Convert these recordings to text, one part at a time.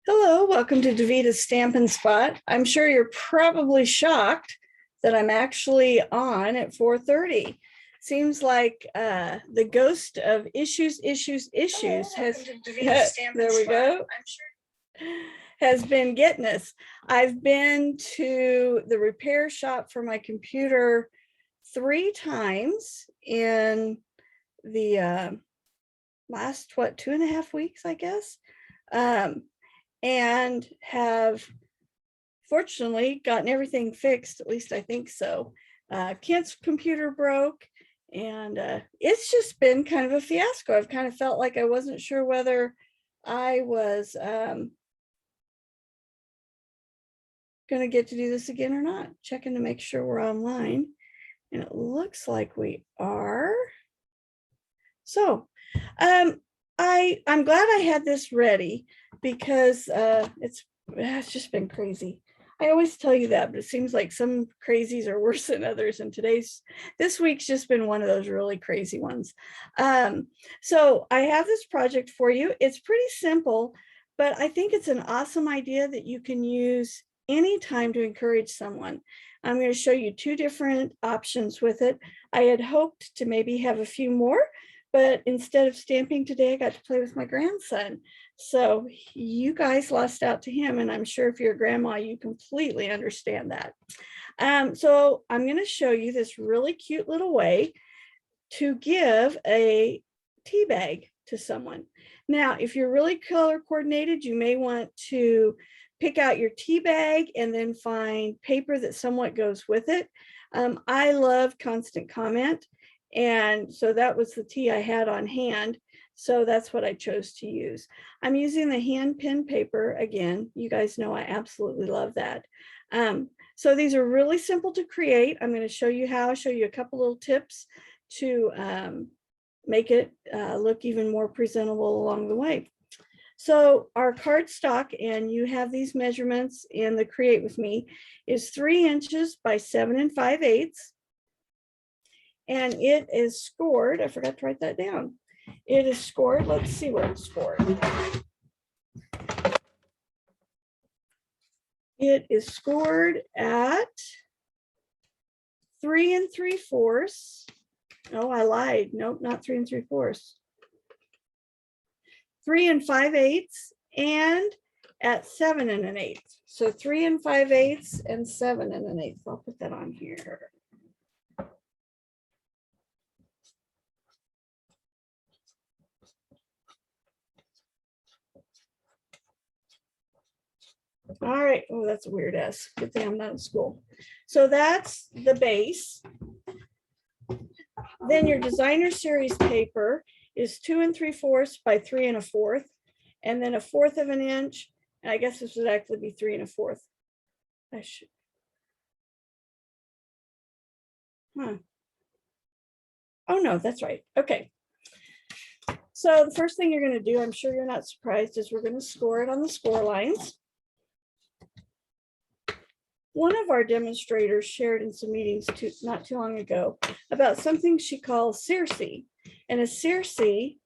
Hello, welcome to Davita's Stampin' Spot. I'm sure you're probably shocked that I'm actually on at 4:30. Seems like the ghost of issues has there we go. Has been getting us. I've been to the repair shop for my computer 3 times in the last 2.5 weeks, I guess. And have fortunately gotten everything fixed, at least I think so. Kent's computer broke, and it's just been kind of a fiasco. I've kind of felt like I wasn't sure whether I was going to get to do this again or not. Checking to make sure we're online, and it looks like we are. So I'm glad I had this ready because it's just been crazy. I always tell you that, but it seems like some crazies are worse than others. And this week's just been one of those really crazy ones. So I have this project for you. It's pretty simple, but I think it's an awesome idea that you can use anytime to encourage someone. I'm going to show you 2 different options with it. I had hoped to maybe have a few more, but instead of stamping today, I got to play with my grandson. So you guys lost out to him, and I'm sure if you're a grandma, you completely understand that. So I'm going to show you this really cute little way to give a tea bag to someone. Now, if you're really color coordinated, you may want to pick out your tea bag and then find paper that somewhat goes with it. I love Constant Comment, and so that was the tea I had on hand. So that's what I chose to use. I'm using the hand pen paper again. You guys know I absolutely love that. So these are really simple to create. I'm going to show you how, show you a couple little tips to make it look even more presentable along the way. So our cardstock, and you have these measurements in the Create With Me, is 3 inches by 7 5/8. And it is scored. I forgot to write that down. It is scored. Let's see where it's scored. It is scored at 3 3/4. Oh, I lied. Nope, not 3 3/4. 3 5/8 and at 7 1/8. So 3 5/8 and 7 1/8. I'll put that on here. All right. Oh, that's a weird S. Good thing I'm not in school. So that's the base. Then your designer series paper is 2 3/4 by 3 1/4, and then 1/4 of an inch. And I guess this would actually be 3 1/4. I should. Huh. Oh no, that's right. Okay. So the first thing you're going to do, I'm sure you're not surprised, is we're going to score it on the score lines. One of our demonstrators shared in some meetings not too long ago about something she calls CIRCE. And a CIRCE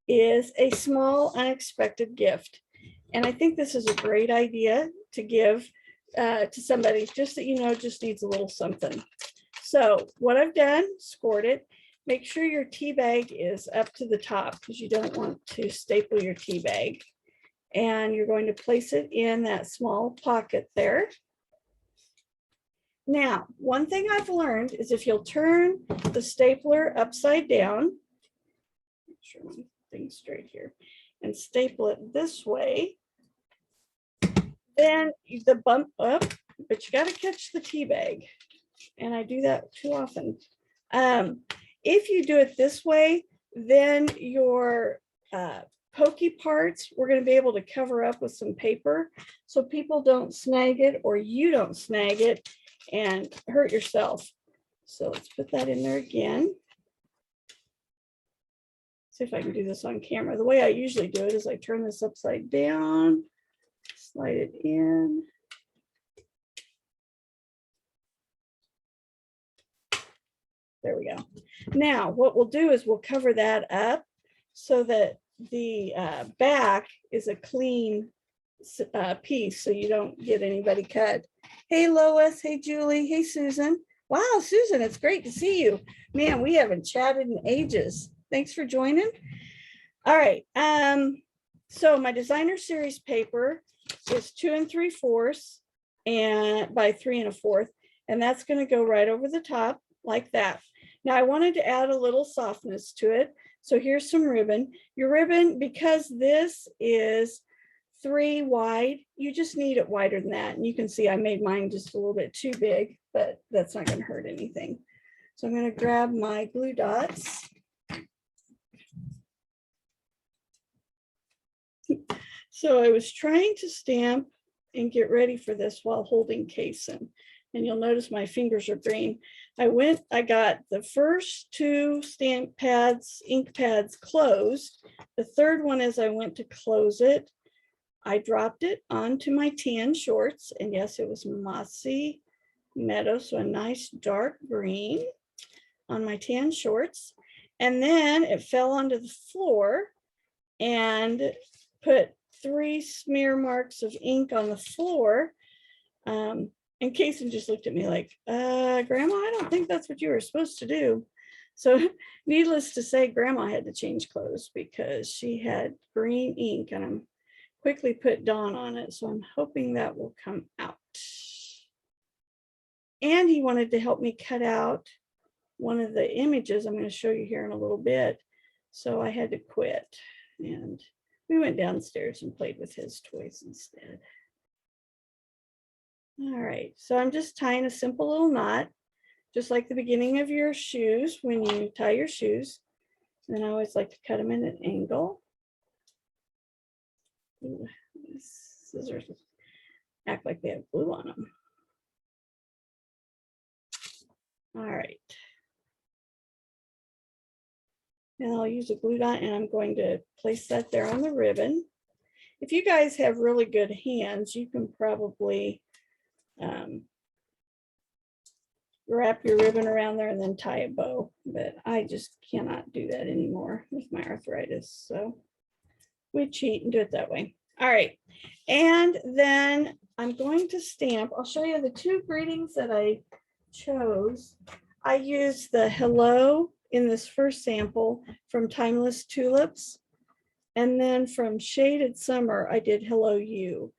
is a small unexpected gift. And I think this is a great idea to give to somebody just that you know just needs a little something. So what I've done, scored it. Make sure your tea bag is up to the top because you don't want to staple your tea bag. And you're going to place it in that small pocket there. Now, one thing I've learned is if you'll turn the stapler upside down, make sure my thing's straight here, and staple it this way, then the bump up, but you got to catch the tea bag. And I do that too often. If you do it this way, then your pokey parts, we're going to be able to cover up with some paper so people don't snag it or you don't snag it and hurt yourself. So let's put that in there again. See if I can do this on camera. The way I usually do it is I turn this upside down, slide it in. There we go. Now, what we'll do is we'll cover that up so that back is a clean piece, so you don't get anybody cut. Hey Lois, hey Julie, hey Susan. Wow, Susan, it's great to see you. Man, we haven't chatted in ages. Thanks for joining. All right, so my designer series paper is 2 3/4 and by 3 1/4, and that's going to go right over the top like that. Now I wanted to add a little softness to it, so here's some ribbon. Your ribbon, because this is 3 wide, you just need it wider than that. And you can see I made mine just a little bit too big, but that's not going to hurt anything. So I'm going to grab my glue dots. So I was trying to stamp and get ready for this while holding Kaysen. And you'll notice my fingers are green. I got the first 2 stamp pads, ink pads closed. The third one, as I went to close it, I dropped it onto my tan shorts. And yes, it was Mossy Meadow, so a nice dark green on my tan shorts. And then it fell onto the floor and put 3 smear marks of ink on the floor. And Kaysen just looked at me like, Grandma, I don't think that's what you were supposed to do. So needless to say, Grandma had to change clothes because she had green ink, and I'm quickly put Dawn on it. So I'm hoping that will come out. And he wanted to help me cut out one of the images I'm going to show you here in a little bit. So I had to quit, and we went downstairs and played with his toys instead. All right, so I'm just tying a simple little knot, just like the beginning of your shoes when you tie your shoes. And I always like to cut them in an angle. Ooh, these scissors act like they have glue on them. All right. And I'll use a glue dot, and I'm going to place that there on the ribbon. If you guys have really good hands, you can probably wrap your ribbon around there and then tie a bow, but I just cannot do that anymore with my arthritis. So we cheat and do it that way. All right, and then I'm going to stamp. I'll show you the 2 greetings that I chose. I used the hello in this first sample from Timeless Tulips, and then from Shaded Summer I did hello you.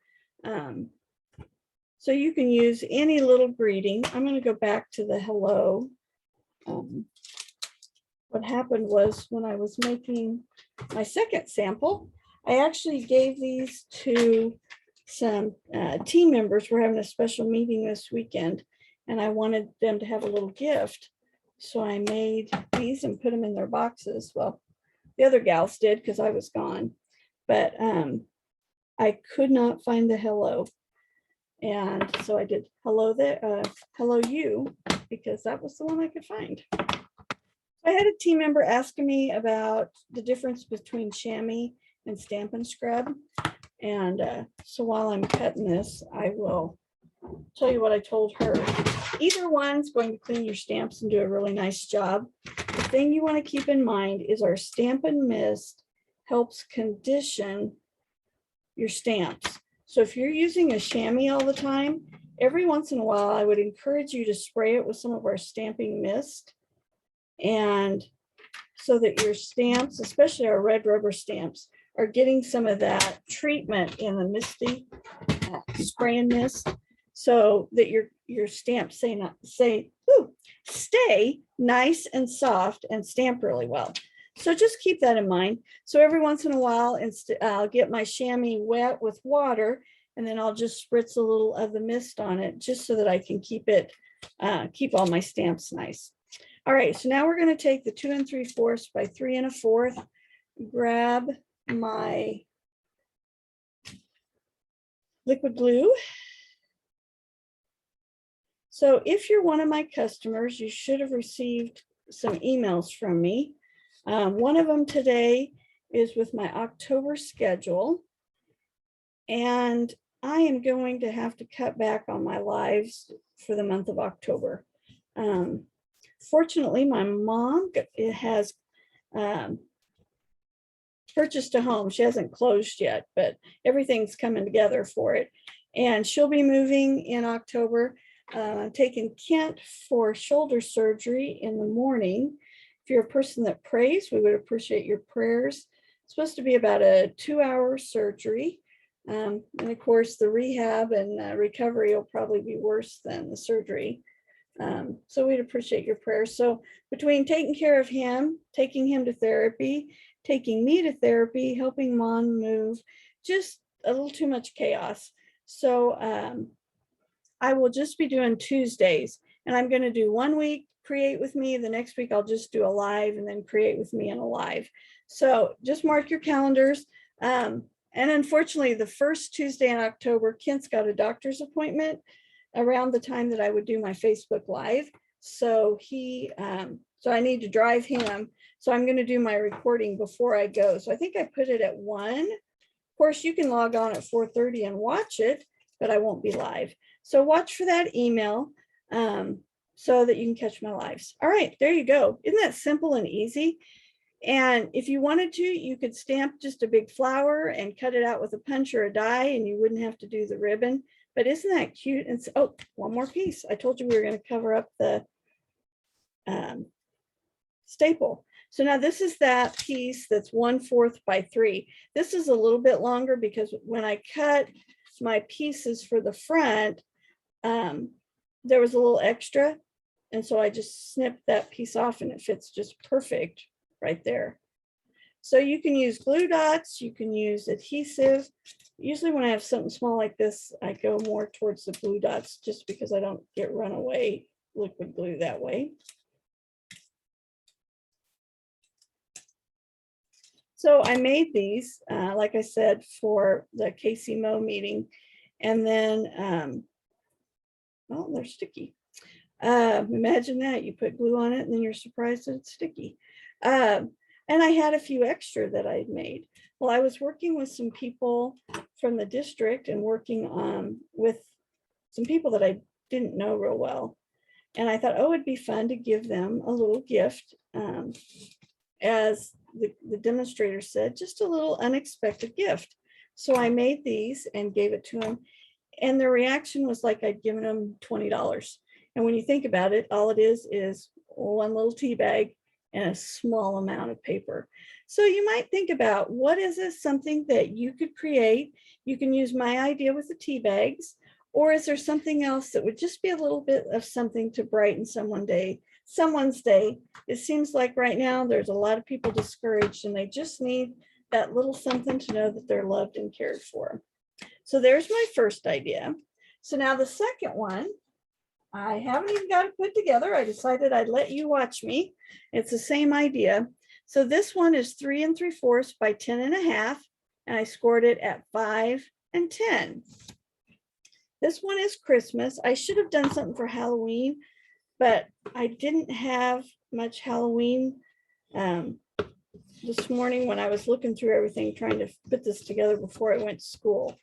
So you can use any little greeting. I'm going to go back to the hello. What happened was when I was making my second sample, I actually gave these to some team members. We're having a special meeting this weekend, and I wanted them to have a little gift. So I made these and put them in their boxes. Well, the other gals did because I was gone, but I could not find the hello. And so I did hello there, hello you, because that was the one I could find. I had a team member asking me about the difference between chamois and Stampin' Scrub. And so while I'm cutting this, I will tell you what I told her. Either one's going to clean your stamps and do a really nice job. The thing you want to keep in mind is our Stampin' Mist helps condition your stamps. So if you're using a chamois all the time, every once in a while, I would encourage you to spray it with some of our stamping mist. And so that your stamps, especially our red rubber stamps, are getting some of that treatment in the misty spray and mist, so that your stamps stay nice and soft and stamp really well. So just keep that in mind. So every once in a while, I'll get my chamois wet with water, and then I'll just spritz a little of the mist on it, just so that I can keep all my stamps nice. All right, so now we're going to take the 2 3/4 by 3 1/4, grab my liquid glue. So if you're one of my customers, you should have received some emails from me. One of them today is with my October schedule, and I am going to have to cut back on my lives for the month of October. Fortunately, my mom has purchased a home. She hasn't closed yet, but everything's coming together for it. And she'll be moving in October. I'm taking Kent for shoulder surgery in the morning. If you're a person that prays, we would appreciate your prayers. It's supposed to be about a 2-hour surgery. And of course, the rehab and recovery will probably be worse than the surgery. So we'd appreciate your prayers. So between taking care of him, taking him to therapy, taking me to therapy, helping Mom move, just a little too much chaos. So I will just be doing Tuesdays, and I'm going to do 1 week create with me. The next week I'll just do a live and then create with me in a live. So just mark your calendars. And unfortunately, the first Tuesday in October, Kent's got a doctor's appointment around the time that I would do my Facebook Live. So so I need to drive him. So I'm going to do my recording before I go. So I think I put it at 1. Of course, you can log on at 4:30 and watch it, but I won't be live. So watch for that email so that you can catch my lives. All right, there you go. Isn't that simple and easy? And if you wanted to, you could stamp just a big flower and cut it out with a punch or a die, and you wouldn't have to do the ribbon. But isn't that cute? And oh, one more piece. I told you we were going to cover up the staple. So now this is that piece that's 1/4 by 3. This is a little bit longer because when I cut my pieces for the front, there was a little extra. And so I just snipped that piece off and it fits just perfect right there. So you can use glue dots, you can use adhesive. Usually when I have something small like this, I go more towards the glue dots just because I don't get runaway liquid glue that way. So I made these, like I said, for the KCMO meeting. And then, well, they're sticky. Imagine that, you put glue on it and then you're surprised that it's sticky. And I had a few extra that I'd made. Well, I was working with some people from the district and working with some people that I didn't know real well. And I thought, oh, it'd be fun to give them a little gift. As the demonstrator said, just a little unexpected gift. So I made these and gave it to them. And their reaction was like I'd given them $20. And when you think about it, all it is one little tea bag and a small amount of paper. So you might think about, what is this, something that you could create? You can use my idea with the tea bags, or is there something else that would just be a little bit of something to brighten someone's day? It seems like right now there's a lot of people discouraged and they just need that little something to know that they're loved and cared for. So there's my first idea. So now the second one, I haven't even got it put together. I decided I'd let you watch me. It's the same idea. So this one is 3 3/4 by 10.5, and I scored it at 5 and 10. This one is Christmas. I should have done something for Halloween, but I didn't have much Halloween this morning when I was looking through everything, trying to put this together before I went to school.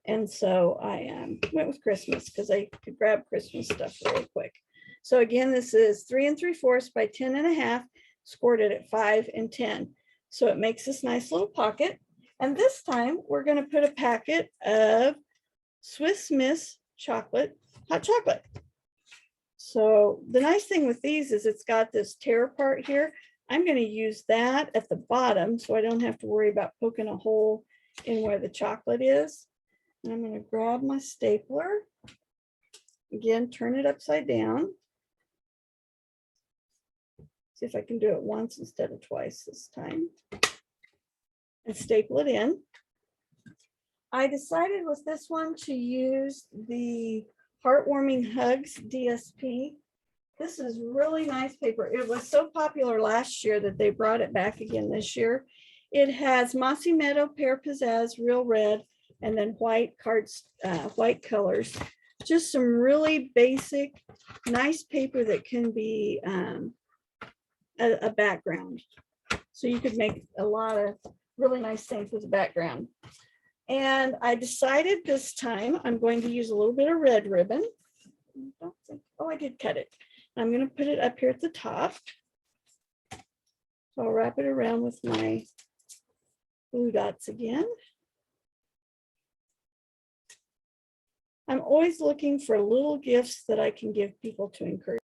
And so I went with Christmas because I could grab Christmas stuff really quick. So again, this is 3 3/4 by 10.5, scored it at 5 and 10. So it makes this nice little pocket. And this time we're going to put a packet of Swiss Miss chocolate, hot chocolate. So the nice thing with these is it's got this tear part here. I'm going to use that at the bottom so I don't have to worry about poking a hole in where the chocolate is. And I'm going to grab my stapler. Again, turn it upside down. See if I can do it once instead of twice this time. And staple it in. I decided with this one to use the Heartwarming Hugs DSP. This is really nice paper. It was so popular last year that they brought it back again this year. It has Mossy Meadow, Pear Pizzazz, Real Red, and then white colors. Just some really basic, nice paper that can be a background. So you could make a lot of really nice things with the background. And I decided this time I'm going to use a little bit of red ribbon. Oh, I did cut it. I'm going to put it up here at the top. So I'll wrap it around with my blue dots again. I'm always looking for little gifts that I can give people to encourage.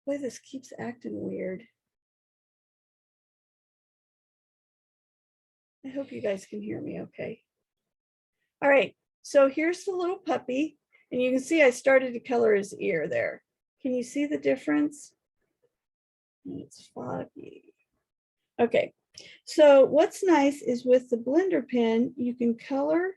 Boy, this keeps acting weird. I hope you guys can hear me okay. All right, so here's the little puppy, and you can see I started to color his ear there. Can you see the difference? It's foggy. Okay, so what's nice is with the blender pen, you can color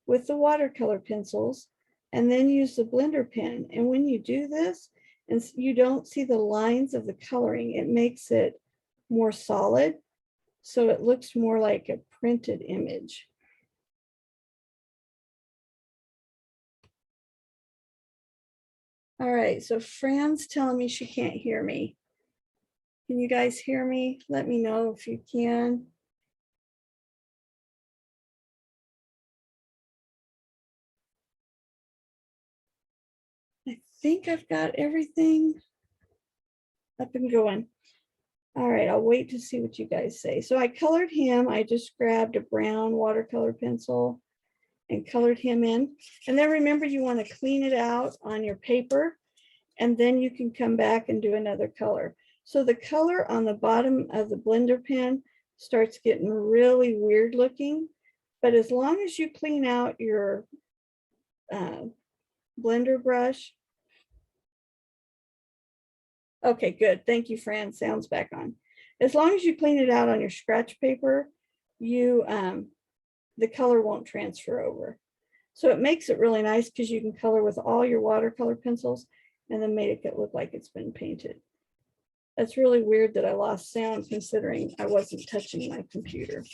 with the watercolor pencils and then use the blender pen. And when you do this, and you don't see the lines of the coloring, it makes it more solid. So it looks more like a printed image. All right, so Fran's telling me she can't hear me. Can you guys hear me? Let me know if you can. I think I've got everything up and going. All right, I'll wait to see what you guys say. So I colored him. I just grabbed a brown watercolor pencil and colored him in. And then remember, you want to clean it out on your paper, and then you can come back and do another color. So the color on the bottom of the blender pen starts getting really weird looking, but as long as you clean out your blender brush. Okay, good. Thank you, Fran. Sound's back on. As long as you clean it out on your scratch paper, you the color won't transfer over. So it makes it really nice because you can color with all your watercolor pencils and then make it look like it's been painted. That's really weird that I lost sound considering I wasn't touching my computer.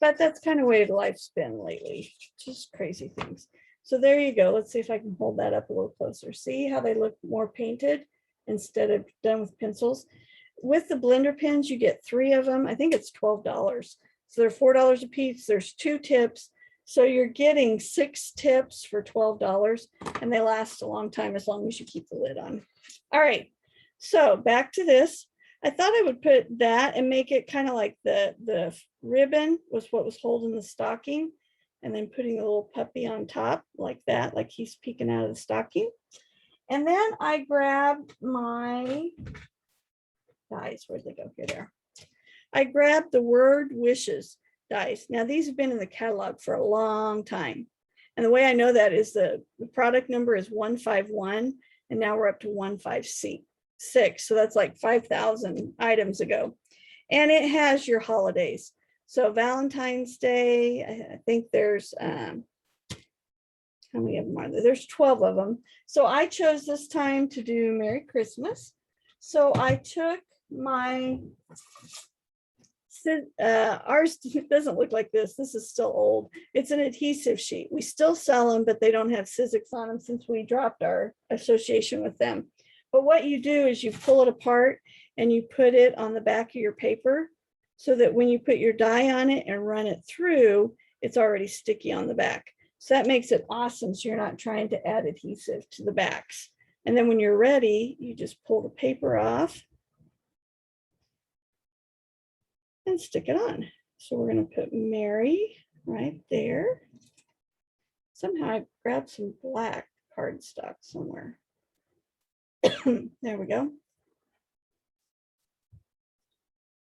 But that's kind of way the life's been lately. Just crazy things. So there you go. Let's see if I can hold that up a little closer. See how they look more painted instead of done with pencils. With the blender pens, you get 3 of them. I think it's $12. So they're $4 a piece. There's 2 tips. So you're getting 6 tips for $12, and they last a long time as long as you keep the lid on. All right, so back to this. I thought I would put that and make it kind of like the ribbon was what was holding the stocking, and then putting a little puppy on top like that, like he's peeking out of the stocking. And then I grabbed my dies. Where'd they go? Here they are. I grabbed the Word Wishes dies. Now these have been in the catalog for a long time. And the way I know that is the product number is 151, and now we're up to 156. So that's like 5,000 items ago. And it has your holidays. So Valentine's Day, I think there's, how many of them are there? There's 12 of them. So I chose this time to do Merry Christmas. So I took my ours doesn't look like this. This is still old. It's an adhesive sheet. We still sell them, but they don't have Sizzix on them since we dropped our association with them. But what you do is you pull it apart and you put it on the back of your paper so that when you put your die on it and run it through, it's already sticky on the back. So that makes it awesome. So you're not trying to add adhesive to the backs. And then when you're ready, you just pull the paper off and stick it on. So we're going to put Mary right there. Somehow I grabbed some black cardstock somewhere. There we go.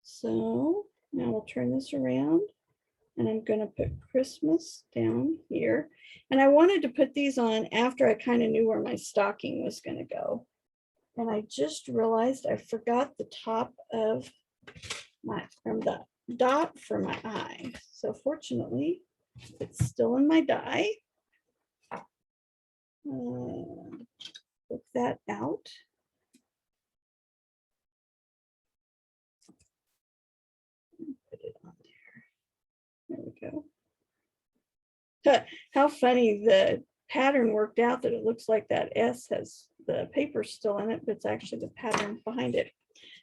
So now we'll turn this around and I'm going to put Christmas down here. And I wanted to put these on after I kind of knew where my stocking was going to go. And I just realized I forgot the top of from the dot for my eye. So fortunately, it's still in my die. Put that out. Put it on there. There we go. How funny the pattern worked out that it looks like that S has the paper still in it, but it's actually the pattern behind it.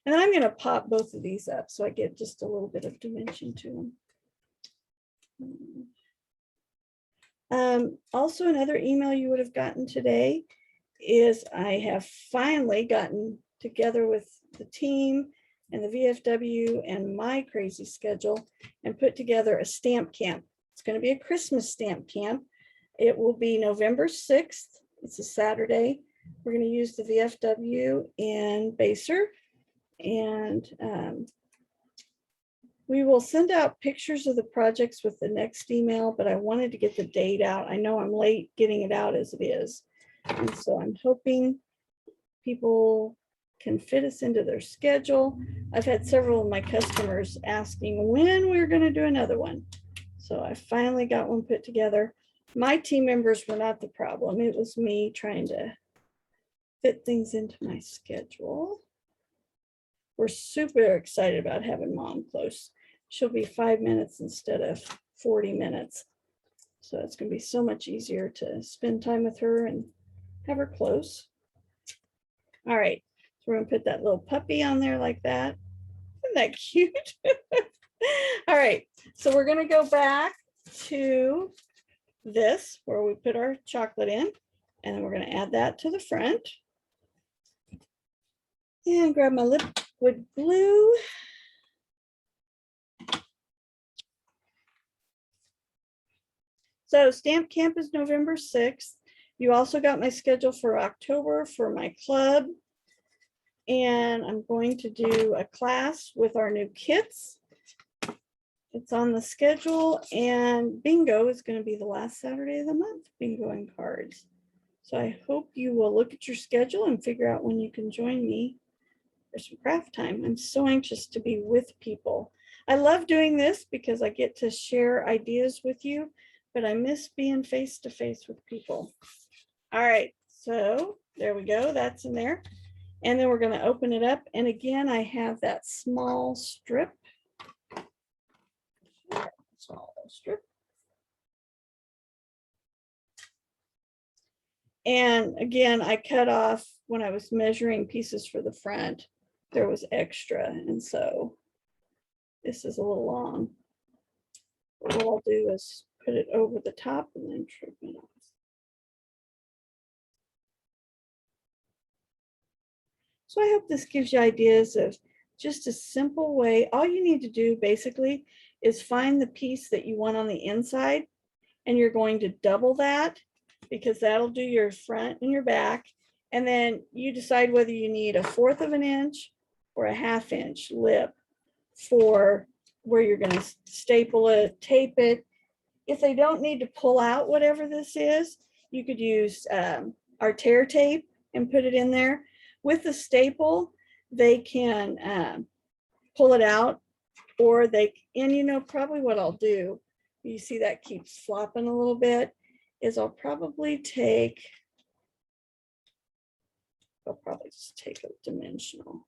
And then I'm going to pop both of these up so I get just a little bit of dimension to them. Also, another email you would have gotten today is I have finally gotten together with the team and the VFW and my crazy schedule and put together a stamp camp. It's going to be a Christmas stamp camp. It will be November 6th. It's a Saturday. We're going to use the VFW in Basser. And we will send out pictures of the projects with the next email, but I wanted to get the date out. I know I'm late getting it out as it is. And so I'm hoping people can fit us into their schedule. I've had several of my customers asking when we're going to do another one. So I finally got one put together. My team members were not the problem. It was me trying to fit things into my schedule. We're super excited about having Mom close. She'll be 5 minutes instead of 40 minutes. So it's going to be so much easier to spend time with her and have her close. All right, so we're going to put that little puppy on there like that. Isn't that cute? All right, so we're going to go back to this where we put our chocolate in, and then we're going to add that to the front. And grab my liquid glue. So stamp camp is November 6th. You also got my schedule for October for my club. And I'm going to do a class with our new kits. It's on the schedule, and bingo is going to be the last Saturday of the month, bingo and cards. So I hope you will look at your schedule and figure out when you can join me for some craft time. I'm so anxious to be with people. I love doing this because I get to share ideas with you, but I miss being face to face with people. All right, so there we go. That's in there. And then we're going to open it up. And again, I have that small strip. And again, I cut off when I was measuring pieces for the front, there was extra. And so this is a little long. But what I'll do is put it over the top and then trim it off. So I hope this gives you ideas of just a simple way. All you need to do basically is find the piece that you want on the inside, and you're going to double that because that'll do your front and your back. And then you decide whether you need 1/4 of an inch or a 1/2 inch lip for where you're going to staple it, tape it. If they don't need to pull out whatever this is, you could use our tear tape and put it in there. With the staple, they can pull it out, or they, and you know, probably what I'll do, you see that keeps flopping a little bit, is I'll probably just take a dimensional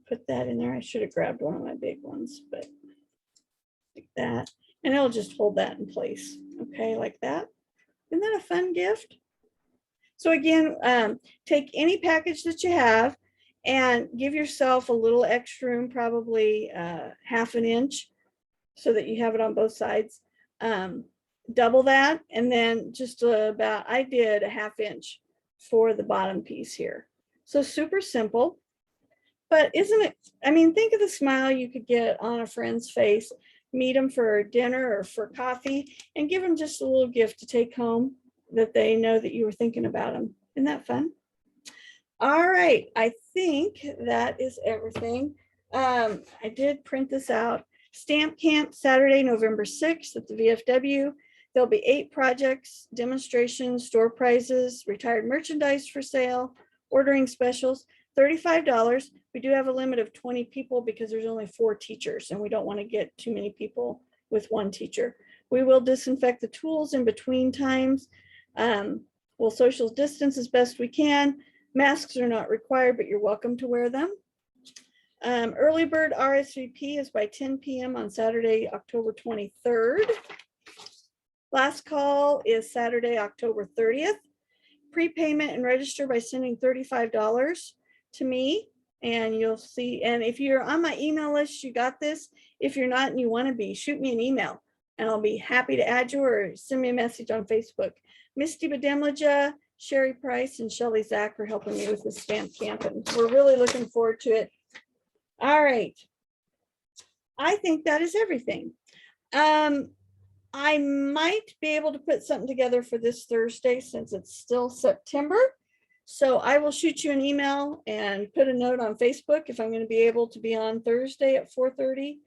Put that in there. I should have grabbed one of my big ones, but like that. And it'll just hold that in place. Okay, like that. Isn't that a fun gift? So again, take any package that you have and give yourself a little extra room, probably half an inch, so that you have it on both sides. Double that, and then just about, I did a half inch for the bottom piece here. So super simple, but isn't it? I mean, think of the smile you could get on a friend's face, meet them for dinner or for coffee, and give them just a little gift to take home that they know that you were thinking about them. Isn't that fun? All right, I think that is everything. I did print this out. Stamp Camp, Saturday, November 6th at the VFW. There'll be 8 projects, demonstrations, store prizes, retired merchandise for sale, ordering specials, $35. We do have a limit of 20 people because there's only 4 teachers and we don't want to get too many people with one teacher. We will disinfect the tools in between times. We'll social distance as best we can. Masks are not required, but you're welcome to wear them. Early bird RSVP is by 10 p.m. on Saturday, October 23rd. Last call is Saturday, October 30th. Prepayment and register by sending $35 to me, and you'll see. And if you're on my email list, you got this. If you're not and you want to be, shoot me an email and I'll be happy to add you, or send me a message on Facebook. Misty Bademlaja, Sherry Price, and Shelly Zach are helping me with the Stamp Camp, and we're really looking forward to it. All right. I think that is everything. I might be able to put something together for this Thursday since it's still September. So I will shoot you an email and put a note on Facebook if I'm going to be able to be on Thursday at 4:30.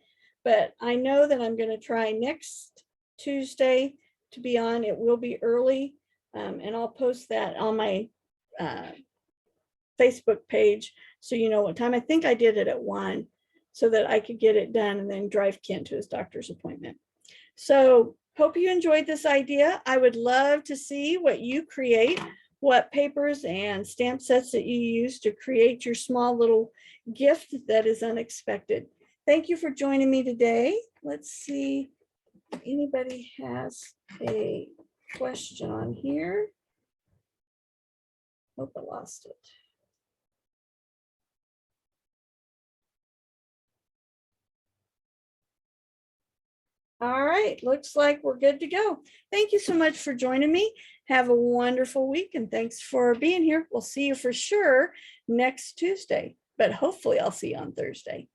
But I know that I'm going to try next Tuesday to be on. It will be early, and I'll post that on my Facebook page so you know what time. I think I did it at 1 so that I could get it done and then drive Kent to his doctor's appointment. So hope you enjoyed this idea. I would love to see what you create, what papers and stamp sets that you use to create your small little gift that is unexpected. Thank you for joining me today. Let's see if anybody has a question on here. Hope I lost it. All right, looks like we're good to go. Thank you so much for joining me. Have a wonderful week, and thanks for being here. We'll see you for sure next Tuesday, but hopefully I'll see you on Thursday.